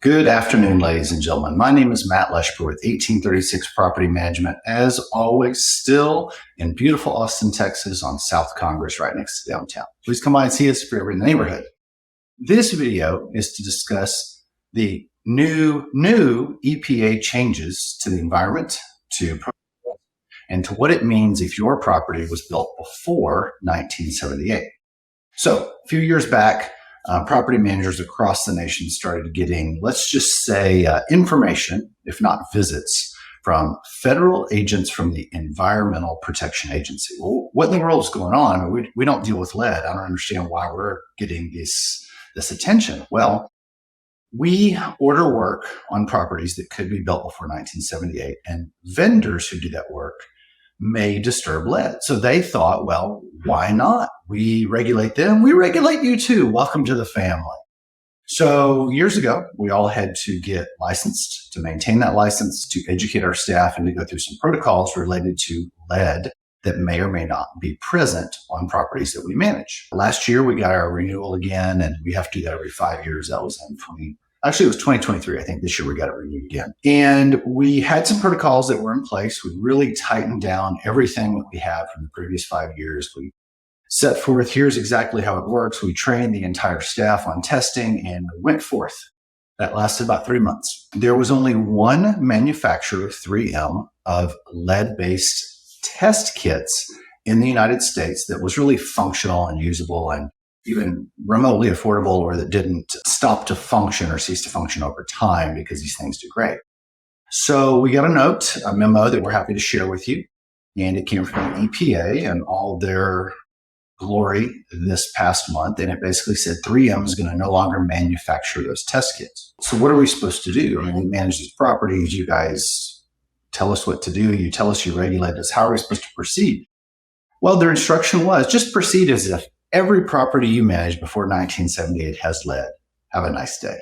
Good afternoon, ladies and gentlemen. My name is Matt Leshper with 1836 Property Management. As always, still in beautiful Austin, Texas on South Congress, right next to downtown. Please come by and see us if you're ever in the neighborhood. This video is to discuss the new EPA changes to the environment, and to what it means if your property was built before 1978. So a few years back, property managers across the nation started getting, let's just say, information, if not visits, from federal agents from the Environmental Protection Agency. Well, what in the world is going on? We don't deal with lead. I don't understand why we're getting this attention. Well, we order work on properties that could be built before 1978, and vendors who do that work may disturb lead. So they thought, well, why not? We regulate them. We regulate you too. Welcome to the family. So years ago, we all had to get licensed, to maintain that license, to educate our staff, and to go through some protocols related to lead that may or may not be present on properties that we manage. Last year, we got our renewal again, and we have to do that every 5 years. That was in it was 2023. I think this year we got it renewed again. And we had some protocols that were in place. We really tightened down everything that we have from the previous 5 years. We set forth, here's exactly how it works. We trained the entire staff on testing, and we went forth. That lasted about 3 months. There was only one manufacturer, 3M, of lead-based test kits in the United States that was really functional and usable and even remotely affordable, or that didn't stop to function or cease to function over time, because these things degrade. So we got a memo that we're happy to share with you. And it came from the EPA and all their glory this past month. And it basically said 3M is going to no longer manufacture those test kits. So what are we supposed to do? I mean, we manage these properties. You guys tell us what to do. You tell us, you regulate us. How are we supposed to proceed? Well, their instruction was just proceed as if every property you managed before 1978 has lead. Have a nice day.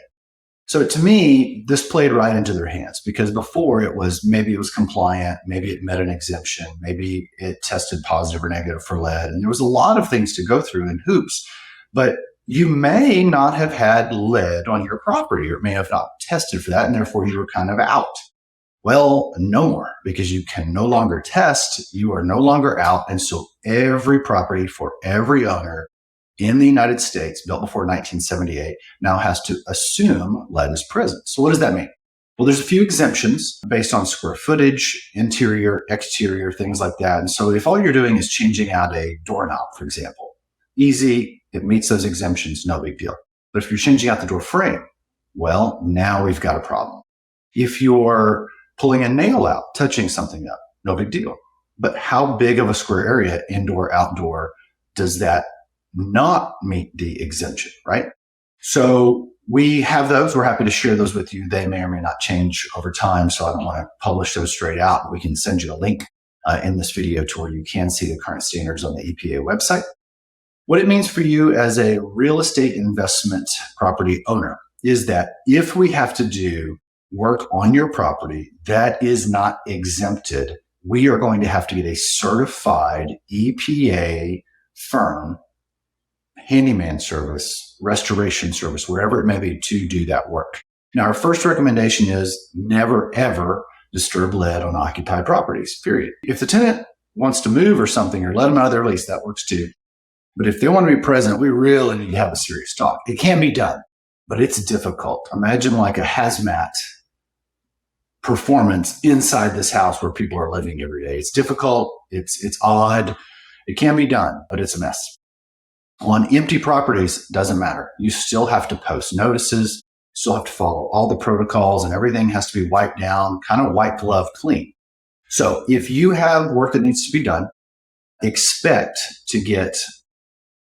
So to me, this played right into their hands, because before maybe it was compliant, maybe it met an exemption, maybe it tested positive or negative for lead. And there was a lot of things to go through and hoops, but you may not have had lead on your property, or it may have not tested for that, and therefore you were kind of out. Well, no more, because you can no longer test. You are no longer out. And so every property for every owner in the United States built before 1978 now has to assume lead is present. So what does that mean? Well, there's a few exemptions based on square footage, interior, exterior, things like that. And so if all you're doing is changing out a doorknob, for example, easy, it meets those exemptions, no big deal. But if you're changing out the door frame, well, now we've got a problem. If you're pulling a nail out, touching something up, no big deal. But how big of a square area, indoor, outdoor, does that not meet the exemption, right? So we have those. We're happy to share those with you. They may or may not change over time, so I don't want to publish those straight out. But we can send you a link in this video to where you can see the current standards on the EPA website. What it means for you as a real estate investment property owner is that if we have to do work on your property that is not exempted, we are going to have to get a certified EPA firm, handyman service, restoration service, wherever it may be, to do that work. Now, our first recommendation is never, ever disturb lead on occupied properties, period. If the tenant wants to move or something, or let them out of their lease, that works too. But if they want to be present, we really need to have a serious talk. It can be done, but it's difficult. Imagine like a hazmat performance inside this house where people are living every day. It's difficult. It's odd. It can be done, but it's a mess. On empty properties, doesn't matter. You still have to post notices, still have to follow all the protocols, and everything has to be wiped down, kind of white glove clean. So if you have work that needs to be done, expect to get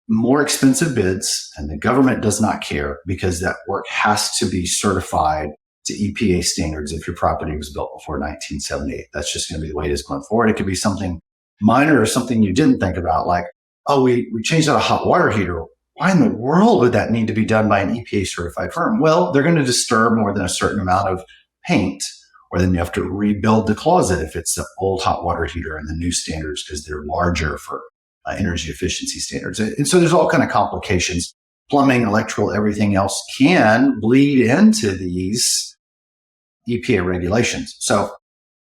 more expensive bids, and the government does not care, because that work has to be certified to EPA standards if your property was built before 1978. That's just going to be the way it is going forward. It could be something minor or something you didn't think about, like, oh, we changed out a hot water heater. Why in the world would that need to be done by an EPA certified firm? Well, they're going to disturb more than a certain amount of paint, or then you have to rebuild the closet if it's the old hot water heater and the new standards, because they're larger for energy efficiency standards. And so there's all kind of complications. plumbing, electrical, everything else can bleed into these EPA regulations. So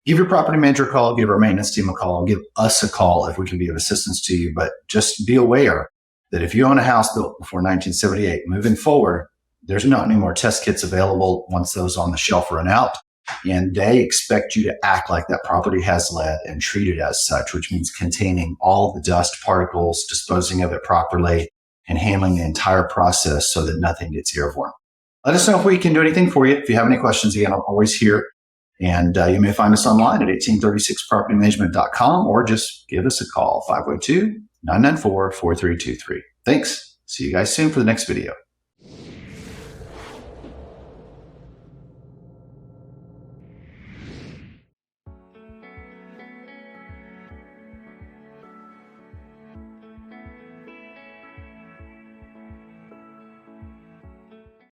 give your property manager a call, give our maintenance team a call, give us a call if we can be of assistance to you. But just be aware that if you own a house built before 1978, moving forward, there's not any more test kits available once those on the shelf run out. And they expect you to act like that property has lead and treat it as such, which means containing all the dust particles, disposing of it properly, and handling the entire process so that nothing gets airborne. Let us know if we can do anything for you. If you have any questions, again, I'm always here. And you may find us online at 1836propertymanagement.com or just give us a call, 502-994-4323. Thanks. See you guys soon for the next video.